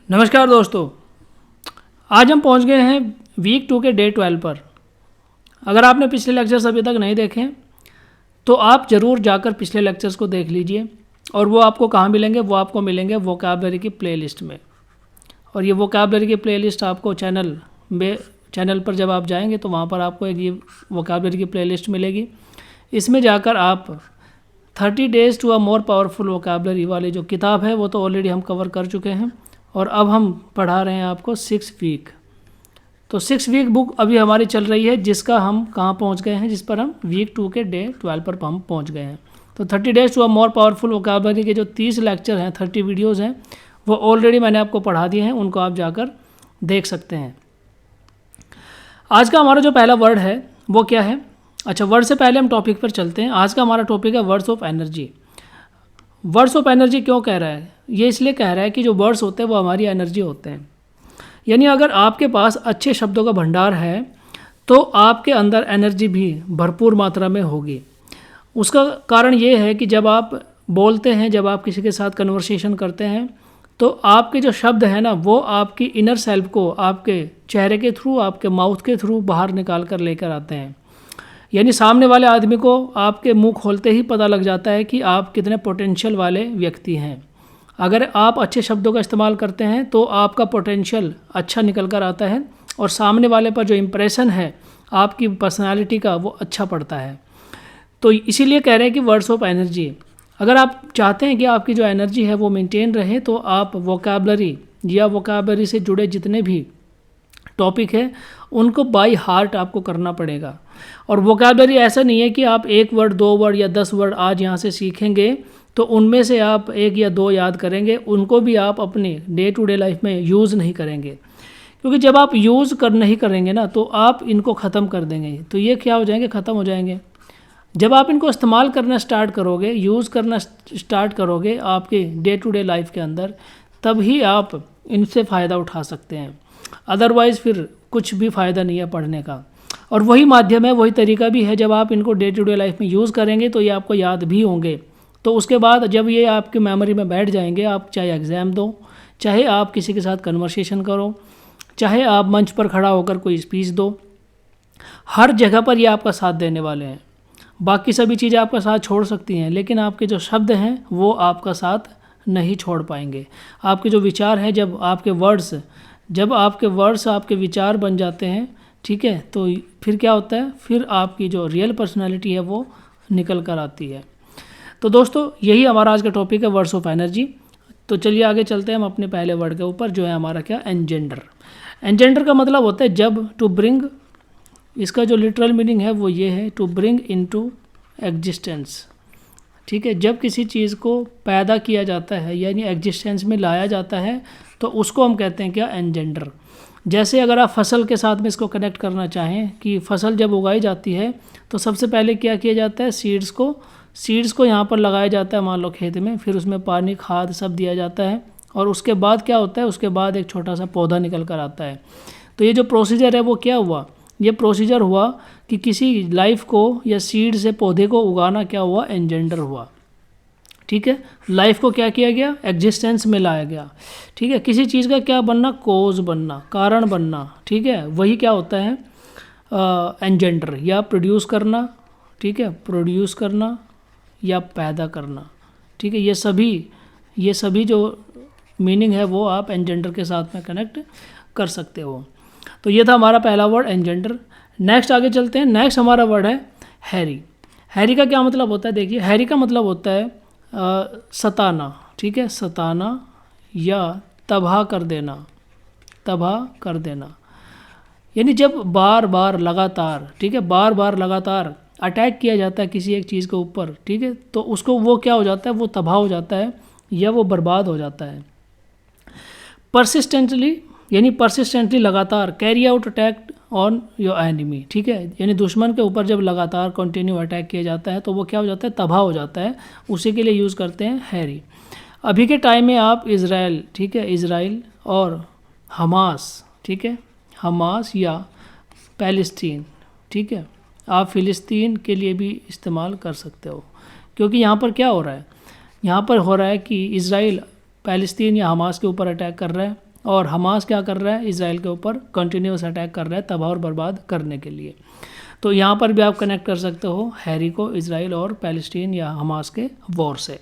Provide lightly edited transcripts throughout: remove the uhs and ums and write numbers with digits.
नमस्कार दोस्तों, आज हम पहुंच गए हैं वीक 2 के डे 12 पर। अगर आपने पिछले लेक्चर्स अभी तक नहीं देखे तो आप ज़रूर जाकर पिछले लेक्चर्स को देख लीजिए। और वो आपको कहाँ मिलेंगे? वो आपको मिलेंगे वोकैबुलरी की प्लेलिस्ट में। और ये वोकैबुलरी की प्लेलिस्ट आपको चैनल पर जब आप जाएंगे तो वहाँ पर आपको एक ये वोकैबुलरी की प्लेलिस्ट मिलेगी। इसमें जाकर आप 30 days to a more powerful vocabulary वाली जो किताब है वो तो ऑलरेडी हम कवर कर चुके हैं, और अब हम पढ़ा रहे हैं आपको 6 वीक। तो 6 वीक बुक अभी हमारी चल रही है, जिसका हम कहाँ पहुँच गए हैं, जिस पर हम वीक 2 के डे 12 पर हम पहुँच गए हैं। तो 30 days to a more powerful vocabulary के जो 30 लेक्चर हैं, 30 वीडियोज़ हैं, वो ऑलरेडी मैंने आपको पढ़ा दिए हैं, उनको आप जाकर देख सकते हैं। आज का हमारा जो पहला वर्ड है वो क्या है? अच्छा, वर्ड से पहले हम टॉपिक पर चलते हैं। आज का हमारा टॉपिक है words of energy. Words of energy क्यों कह रहा है? ये इसलिए कह रहा है कि जो वर्ड्स होते हैं वो हमारी एनर्जी होते हैं। यानी अगर आपके पास अच्छे शब्दों का भंडार है तो आपके अंदर एनर्जी भी भरपूर मात्रा में होगी। उसका कारण ये है कि जब आप बोलते हैं, जब आप किसी के साथ कन्वर्सेशन करते हैं, तो आपके जो शब्द हैं ना, वो आपकी इनर सेल्फ को आपके चेहरे के थ्रू, आपके माउथ के थ्रू बाहर निकाल कर लेकर आते हैं। यानी सामने वाले आदमी को आपके मुंह खोलते ही पता लग जाता है कि आप कितने पोटेंशियल वाले व्यक्ति हैं। अगर आप अच्छे शब्दों का इस्तेमाल करते हैं तो आपका पोटेंशियल अच्छा निकल कर आता है, और सामने वाले पर जो इम्प्रेशन है आपकी पर्सनालिटी का वो अच्छा पड़ता है। तो इसीलिए कह रहे हैं कि वर्ड्स ऑफ एनर्जी। अगर आप चाहते हैं कि आपकी जो एनर्जी है वो मेंटेन रहे, तो आप वोकैबुलरी या वोकैबुलरी से जुड़े जितने भी टॉपिक है उनको बाय हार्ट आपको करना पड़ेगा। और वोकैबुलरी ऐसा नहीं है कि आप 1 वर्ड, 2 वर्ड या 10 वर्ड आज यहाँ से सीखेंगे तो उनमें से आप 1 या 2 याद करेंगे, उनको भी आप अपनी डे टू डे लाइफ में यूज़ नहीं करेंगे। क्योंकि जब आप यूज़ नहीं करेंगे ना तो आप इनको ख़त्म कर देंगे, तो ये क्या हो जाएंगे? ख़त्म हो जाएंगे। जब आप इनको इस्तेमाल करना स्टार्ट करोगे, यूज़ करना स्टार्ट करोगे आपके डे टू डे लाइफ के अंदर, तभी आप इनसे फ़ायदा उठा सकते हैं। अदरवाइज़ फिर कुछ भी फ़ायदा नहीं है पढ़ने का। और वही माध्यम है, वही तरीका भी है, जब आप इनको डे टू डे लाइफ में यूज़ करेंगे तो ये आपको याद भी होंगे। तो उसके बाद जब ये आपकी मेमोरी में बैठ जाएंगे, आप चाहे एग्ज़ाम दो, चाहे आप किसी के साथ कन्वर्सेशन करो, चाहे आप मंच पर खड़ा होकर कोई स्पीच दो, हर जगह पर ये आपका साथ देने वाले हैं। बाकी सभी चीज़ें आपका साथ छोड़ सकती हैं, लेकिन आपके जो शब्द हैं वो आपका साथ नहीं छोड़ पाएंगे। आपके जो विचार हैं, जब आपके वर्ड्स आपके विचार बन जाते हैं, ठीक है, तो फिर क्या होता है? फिर आपकी जो रियल पर्सनालिटी है वो निकल कर आती है। तो दोस्तों, यही हमारा आज का टॉपिक है, वर्ड्स ऑफ एनर्जी। तो चलिए आगे चलते हैं हम अपने पहले वर्ड के ऊपर, जो है हमारा क्या? एनजेंडर। एनजेंडर का मतलब होता है जब, टू ब्रिंग। इसका जो लिटरल मीनिंग है वो ये है, टू ब्रिंग इनटू एग्जिस्टेंस। ठीक है, जब किसी चीज़ को पैदा किया जाता है यानी एग्जिस्टेंस में लाया जाता है तो उसको हम कहते हैं क्या? एनजेंडर। जैसे अगर आप फसल के साथ में इसको कनेक्ट करना चाहें कि फसल जब उगाई जाती है तो सबसे पहले क्या किया जाता है? सीड्स को यहाँ पर लगाया जाता है, मान लो खेत में, फिर उसमें पानी, खाद सब दिया जाता है, और उसके बाद क्या होता है? उसके बाद एक छोटा सा पौधा निकल कर आता है। तो ये जो प्रोसीजर है वो क्या हुआ? ये प्रोसीजर हुआ कि किसी लाइफ को या सीड से पौधे को उगाना क्या हुआ? एनजेंडर हुआ। ठीक है, लाइफ को क्या किया गया? एग्जिस्टेंस में लाया गया। ठीक है, किसी चीज़ का क्या बनना? कोज बनना, कारण बनना। ठीक है, वही क्या होता है? एनजेंडर, या प्रोड्यूस करना। ठीक है, प्रोड्यूस करना या पैदा करना। ठीक है, ये सभी जो मीनिंग है वो आप एनजेंडर के साथ में कनेक्ट कर सकते हो। तो ये था हमारा पहला वर्ड, एनजेंडर। नेक्स्ट आगे चलते हैं। नेक्स्ट हमारा वर्ड है हैरी। हैरी का क्या मतलब होता है? देखिए, हैरी का मतलब होता है सताना। ठीक है, सताना या तबाह कर देना। तबाह कर देना यानी जब बार बार लगातार, ठीक है, बार बार लगातार अटैक किया जाता है किसी एक चीज़ के ऊपर, ठीक है, तो उसको वो क्या हो जाता है? वो तबाह हो जाता है या वो बर्बाद हो जाता है। परसिस्टेंटली लगातार carry out attack on your enemy. ठीक है, यानी दुश्मन के ऊपर जब लगातार कंटिन्यू अटैक किया जाता है तो वो क्या हो जाता है? तबाह हो जाता है। उसी के लिए यूज़ करते हैं हैरी। अभी के टाइम में आप इज़राइल, ठीक है, इज़राइल और हमास, ठीक है, हमास या पैलेस्टीन, ठीक है, आप फ़िलिस्तीन के लिए भी इस्तेमाल कर सकते हो। क्योंकि यहाँ पर क्या हो रहा है? यहाँ पर हो रहा है कि इज़राइल पैलेस्तीन या हमास के ऊपर अटैक कर रहा है, और हमास क्या कर रहा है, इसराइल के ऊपर कंटिन्यूस अटैक कर रहा है तबाह और बर्बाद करने के लिए। तो यहाँ पर भी आप कनेक्ट कर सकते हो हैरी को इसराइल और पैलेस्टीन या हमास के वॉर से।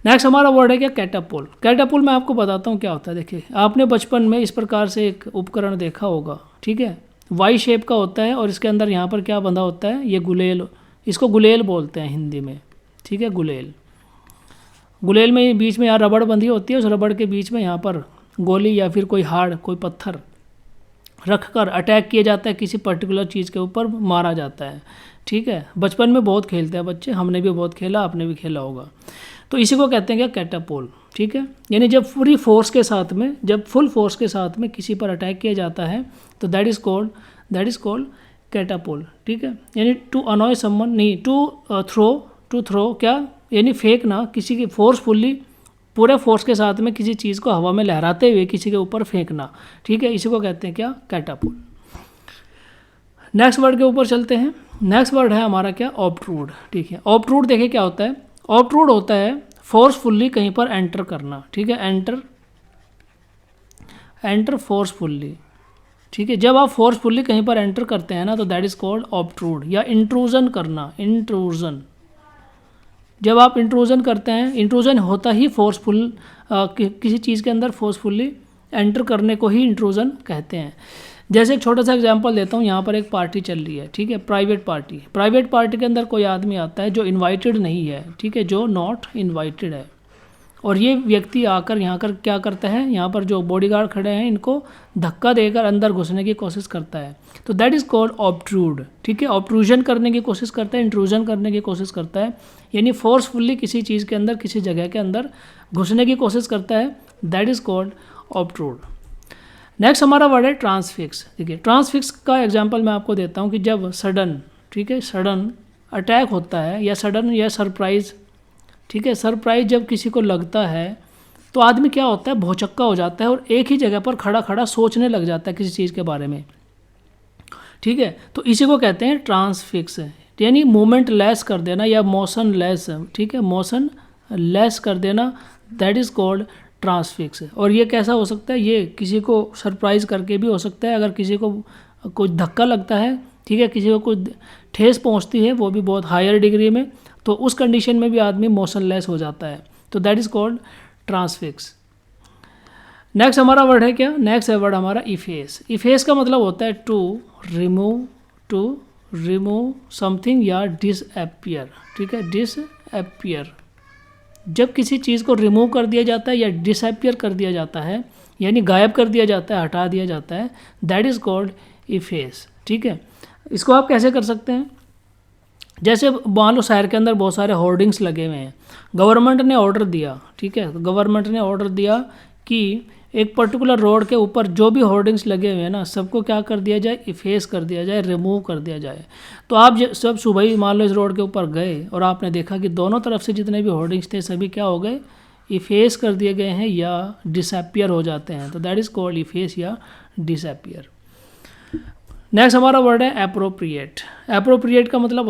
नेक्स्ट हमारा वर्ड है क्या, कैटापुल। कैटापुल मैं आपको बताता हूँ क्या होता है। देखिए आपने बचपन में इस प्रकार से एक उपकरण देखा होगा, ठीक है, वाई शेप का होता है और इसके अंदर यहाँ पर क्या बंधा होता है, ये गुलेल, इसको गुलेल बोलते हैं हिंदी में, ठीक है, गुलेल। गुलेल में बीच में यहाँ रबड़ बंधी होती है, उस रबड़ के बीच में यहाँ पर गोली या फिर कोई हार्ड कोई पत्थर रख कर अटैक किया जाता है, किसी पर्टिकुलर चीज़ के ऊपर मारा जाता है, ठीक है। बचपन में बहुत खेलते हैं बच्चे, हमने भी बहुत खेला, आपने भी खेला होगा। तो इसी को कहते हैं क्या, कैटापोल, ठीक है। यानी जब पूरी फोर्स के साथ में, जब फुल फोर्स के साथ में किसी पर अटैक किया जाता है तो दैट इज़ कॉल्ड कैटापोल, ठीक है। यानी टू अनॉय समवन, नहीं, टू थ्रो क्या, यानी फेंकना, किसी की फोर्सफुल्ली पूरे फोर्स के साथ में किसी चीज़ को हवा में लहराते हुए किसी के ऊपर फेंकना, ठीक है, इसी को कहते हैं क्या, कैटापोल। नेक्स्ट वर्ड के ऊपर चलते हैं। नेक्स्ट वर्ड है हमारा क्या, ऑब्ट्रूड, ठीक है। ऑब्ट्रूड देखिए क्या होता है, ऑब्ट्रूड होता है फोर्सफुल्ली कहीं पर एंटर करना, ठीक है, एंटर फोर्सफुल्ली, ठीक है। जब आप फोर्सफुल्ली कहीं पर एंटर करते हैं ना तो दैट इज कॉल्ड ऑब्ट्रूड, या इंट्रूजन करना, इंट्रूजन। जब आप इंट्रूजन करते हैं, इंट्रूजन होता ही फोर्सफुल, किसी चीज़ के अंदर फोर्सफुल्ली एंटर करने को ही इंट्रूजन कहते हैं। जैसे एक छोटा सा एग्जांपल देता हूँ, यहाँ पर एक पार्टी चल रही है, ठीक है, प्राइवेट पार्टी के अंदर कोई आदमी आता है जो इनवाइटेड नहीं है, ठीक है, जो नॉट इनवाइटेड है, और ये व्यक्ति आकर यहाँ कर क्या करता है, यहाँ पर जो बॉडीगार्ड खड़े हैं इनको धक्का देकर अंदर घुसने की कोशिश करता है, तो दैट इज़ कॉल्ड ऑब्ट्रूड, ठीक है। ऑब्ट्रूजन करने की कोशिश करता है, इंट्रूजन करने की कोशिश करता है, यानी फोर्सफुल्ली किसी चीज़ के अंदर, किसी जगह के अंदर घुसने की कोशिश करता है, दैट इज़ कॉल्ड ऑब्ट्रूड। नेक्स्ट हमारा वर्ड है ट्रांसफिक्स, ठीक है। ट्रांसफिक्स का एग्जांपल मैं आपको देता हूँ कि जब सडन, ठीक है, सडन अटैक होता है या सडन या सरप्राइज़, ठीक है, सरप्राइज़ जब किसी को लगता है तो आदमी क्या होता है, भौचक्का हो जाता है और एक ही जगह पर खड़ा खड़ा सोचने लग जाता है किसी चीज़ के बारे में, ठीक है। तो इसी को कहते हैं ट्रांसफिक्स, यानी मूवमेंट लेस कर देना या मोशन लेस, ठीक है, मोशन लेस कर देना, दैट इज़ कॉल्ड ट्रांसफिक्स। और ये कैसा हो सकता है, ये किसी को सरप्राइज़ करके भी हो सकता है, अगर किसी को कुछ धक्का लगता है, ठीक है, किसी को कुछ ठेस पहुंचती है वो भी बहुत हायर डिग्री में, तो उस कंडीशन में भी आदमी मोशनलेस हो जाता है, तो दैट इज़ कॉल्ड ट्रांसफिक्स। नेक्स्ट हमारा वर्ड है क्या, नेक्स्ट है वर्ड हमारा इफेस। इफेस का मतलब होता है टू रिमूव समथिंग या डिसअपियर, ठीक है, डिसअपियर। जब किसी चीज़ को रिमूव कर दिया जाता है या डिसअपियर कर दिया जाता है, यानी गायब कर दिया जाता है, हटा दिया जाता है, दैट इज़ कॉल्ड इफेस, ठीक है। इसको आप कैसे कर सकते हैं, जैसे मान लो शहर के अंदर बहुत सारे होर्डिंग्स लगे हुए हैं, गवर्नमेंट ने ऑर्डर दिया, ठीक है, गवर्नमेंट ने ऑर्डर दिया कि एक पर्टिकुलर रोड के ऊपर जो भी होर्डिंग्स लगे हुए हैं ना, सबको क्या कर दिया जाए, इफेस कर दिया जाए, रिमूव कर दिया जाए। तो आप सब सुबह ही मान लो इस रोड के ऊपर गए और आपने देखा कि दोनों तरफ से जितने भी होर्डिंग्स थे सभी क्या हो गए, इफेस कर दिए गए हैं या डिसअपियर हो जाते हैं, तो दैट इज़ कॉल्ड इफेस या डिसअपियर। नेक्स्ट हमारा वर्ड है एप्रोप्रिएट। एप्रोप्रिएट का मतलब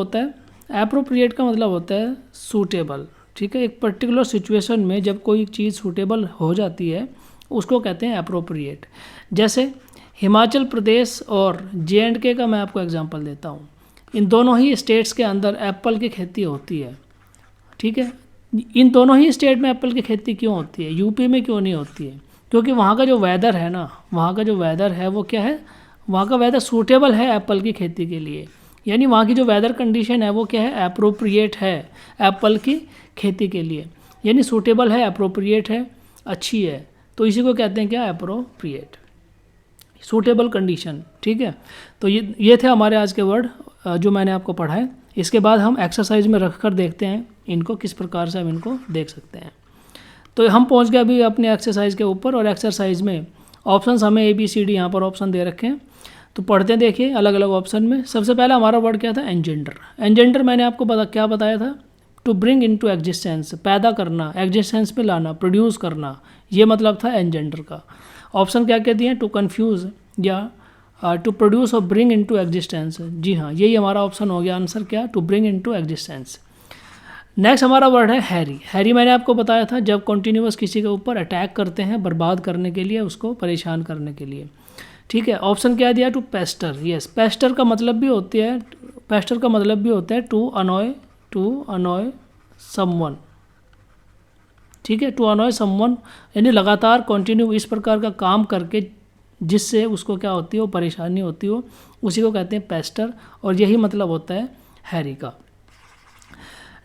होता है सूटेबल, ठीक है। एक पर्टिकुलर सिचुएशन में जब कोई चीज़ सूटेबल हो जाती है उसको कहते हैं एप्रोप्रिएट। जैसे हिमाचल प्रदेश और J&K का मैं आपको एग्जांपल देता हूँ, इन दोनों ही स्टेट्स के अंदर एप्पल की खेती होती है, ठीक है। इन दोनों ही स्टेट में एप्पल की खेती क्यों होती है, यूपी में क्यों नहीं होती है, क्योंकि वहाँ का जो वेदर है ना, वहाँ का जो वेदर है वो क्या है, वहाँ का वेदर सूटेबल है एप्पल की खेती के लिए, यानी वहाँ की जो वेदर कंडीशन है वो क्या है, एप्रोप्रिएट है एप्पल की खेती के लिए, यानी सूटेबल है, एप्रोप्रिएट है, अच्छी है, तो इसी को कहते हैं क्या, एप्रोप्रिएट, सूटेबल कंडीशन, ठीक है। तो ये थे हमारे आज के वर्ड जो मैंने आपको पढ़ाए। इसके बाद हम एक्सरसाइज में रख कर देखते हैं इनको किस प्रकार से हम इनको देख सकते हैं। तो हम पहुंच गए अभी अपने एक्सरसाइज के ऊपर, और एक्सरसाइज में ऑप्शंस हमें ABCD यहाँ पर ऑप्शन दे रखे हैं, तो पढ़ते हैं, देखिए अलग अलग ऑप्शन में। सबसे पहला हमारा वर्ड क्या था, एंजेंडर। एंजेंडर मैंने आपको क्या बताया था, टू ब्रिंग इनटू एग्जिस्टेंस, पैदा करना, एग्जिस्टेंस में लाना, प्रोड्यूस करना, ये मतलब था एंजेंडर का। ऑप्शन क्या क्या दिए हैं, टू कन्फ्यूज़ या टू प्रोड्यूस और ब्रिंग इनटू एग्जिस्टेंस, जी हाँ, यही हमारा ऑप्शन हो गया आंसर, क्या, to bring into existence. Next हमारा वर्ड है हैरी। हैरी मैंने आपको बताया था जब कॉन्टिन्यूअस किसी के ऊपर अटैक करते हैं बर्बाद करने के लिए, उसको परेशान करने के लिए। ठीक है, ऑप्शन क्या दिया, टू पेस्टर। यस, पेस्टर का मतलब भी होती है, पेस्टर का मतलब भी होता है टू अनॉय समवन। ठीक है, टू अनॉय समवन यानी लगातार कंटिन्यू इस प्रकार का काम करके जिससे उसको क्या होती हो, परेशानी होती हो, उसी को कहते हैं पेस्टर, और यही मतलब होता है हैरी का।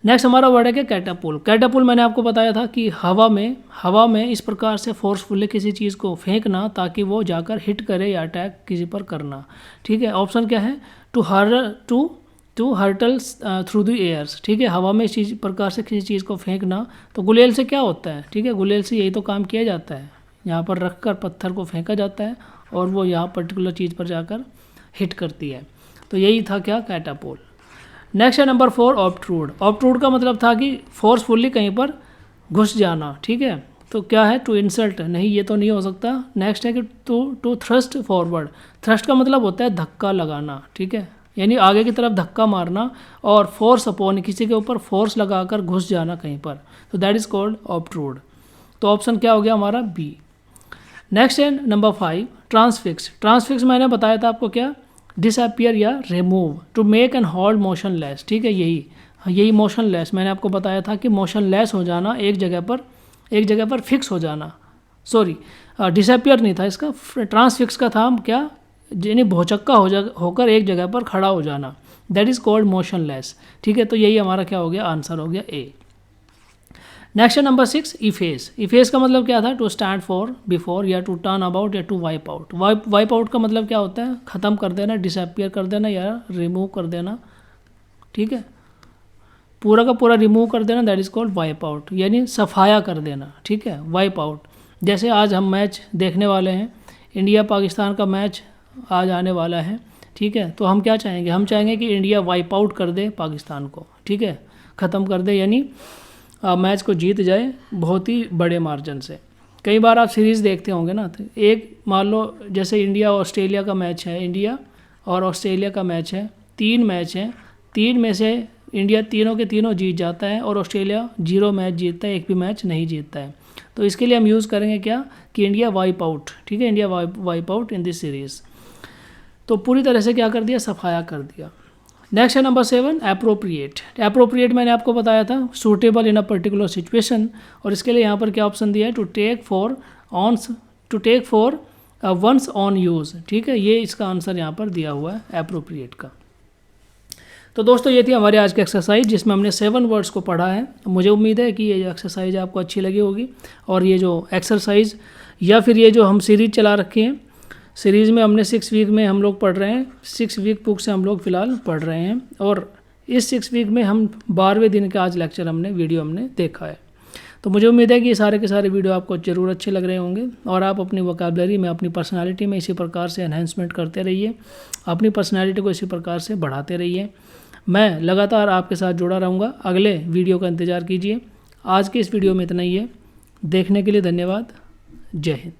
नेक्स्ट हमारा वर्ड है कि कैटापुल। कैटापुल मैंने आपको बताया था कि हवा में इस प्रकार से फोर्सफुली किसी चीज़ को फेंकना ताकि वो जाकर हिट करे या अटैक किसी पर करना। ठीक है, ऑप्शन क्या है, टू हर्टल्स थ्रू द एयर्स। ठीक है, हवा में इस प्रकार से किसी चीज़ को फेंकना, तो गुलेल से क्या होता है, ठीक है, गुलेल से यही तो काम किया जाता है, यहाँ पर रख कर पत्थर को फेंका जाता है और वो यहाँ पर्टिकुलर चीज़ पर जाकर हिट करती है। तो यही था क्या, कैटापोल। नेक्स्ट है नंबर 4, ऑब्ट्रूड। ऑब्ट्रूड का मतलब था कि फोर्सफुली कहीं पर घुस जाना। ठीक है, तो क्या है, टू इंसल्ट, नहीं ये तो नहीं हो सकता। नेक्स्ट है कि टू थ्रस्ट फॉरवर्ड। थ्रस्ट का मतलब होता है धक्का लगाना। ठीक है, यानी आगे की तरफ धक्का मारना, और फोर्स अपॉन, किसी के ऊपर फोर्स लगाकर घुस जाना कहीं पर, तो दैट इज़ कॉल्ड ऑब्ट्रूड। तो ऑप्शन क्या हो गया हमारा, बी। नेक्स्ट है नंबर 5, ट्रांसफिक्स। ट्रांसफिक्स मैंने बताया था आपको क्या, डिसअपियर या remove, to make and hold motionless. ठीक है, यही मोशनलेस मैंने आपको बताया था कि मोशनलेस हो जाना, एक जगह पर फिक्स हो जाना। सॉरी, डिसअपियर नहीं था इसका, ट्रांसफिक्स का था क्या, यानी भौचक्का होकर एक जगह पर खड़ा हो जाना, दैट इज़ कॉल्ड मोशनलेस। ठीक है, तो यही हमारा क्या हो गया, आंसर हो गया ए। नेक्स्ट है नंबर 6, इफेस। इफेस का मतलब क्या था, टू स्टैंड फॉर, बिफोर, या टू टर्न अबाउट, या to wipe out. Wipe out का मतलब क्या होता है, ख़त्म कर देना, डिसअपियर कर देना या रिमूव कर देना। ठीक है, पूरा का पूरा रिमूव कर देना, that is called wipe out, यानी सफाया कर देना। ठीक है, वाइप आउट। जैसे आज हम मैच देखने वाले हैं, इंडिया पाकिस्तान का मैच आज आने वाला है। ठीक है, तो हम क्या चाहेंगे, हम चाहेंगे कि इंडिया वाइप आउट कर दे पाकिस्तान को। ठीक है, ख़त्म कर दे, यानी मैच को जीत जाए बहुत ही बड़े मार्जिन से। कई बार आप सीरीज़ देखते होंगे ना, तो एक मान लो जैसे इंडिया ऑस्ट्रेलिया का मैच है, इंडिया और ऑस्ट्रेलिया का मैच है, 3 मैच हैं, 3 में से इंडिया तीनों के तीनों जीत जाता है और ऑस्ट्रेलिया 0 मैच जीतता है, एक भी मैच नहीं जीतता है। तो इसके लिए हम यूज़ करेंगे क्या, कि इंडिया वाइप आउट। ठीक है, India wipe out in this series. तो पूरी तरह से क्या कर दिया, सफाया कर दिया। नेक्स्ट है नंबर 7, एप्रोप्रिएट। एप्रोप्रिएट मैंने आपको बताया था, suitable in a particular situation, और इसके लिए यहाँ पर क्या ऑप्शन दिया है, to take for once on use. ठीक है, ये इसका आंसर यहाँ पर दिया हुआ है एप्रोप्रिएट का। तो दोस्तों ये थी हमारी आज की एक्सरसाइज जिसमें हमने 7 वर्ड्स को पढ़ा है। मुझे उम्मीद है कि ये एक्सरसाइज आपको अच्छी लगी होगी, और ये जो एक्सरसाइज या फिर ये जो हम सीरीज़ चला रखे हैं, सीरीज़ में हमने 6 वीक में हम लोग पढ़ रहे हैं, 6 वीक बुक से हम लोग फ़िलहाल पढ़ रहे हैं, और इस 6 वीक में हम 12वें दिन का आज लेक्चर वीडियो हमने देखा है। तो मुझे उम्मीद है कि ये सारे के सारे वीडियो आपको ज़रूर अच्छे लग रहे होंगे, और आप अपनी वोकैबुलरी में, अपनी पर्सनालिटी में इसी प्रकार से एनहेंसमेंट करते रहिए, अपनी पर्सनालिटी को इसी प्रकार से बढ़ाते रहिए। मैं लगातार आपके साथ जुड़ा रहूँगा, अगले वीडियो का इंतज़ार कीजिए। आज के इस वीडियो में इतना ही है। देखने के लिए धन्यवाद। जय हिंद।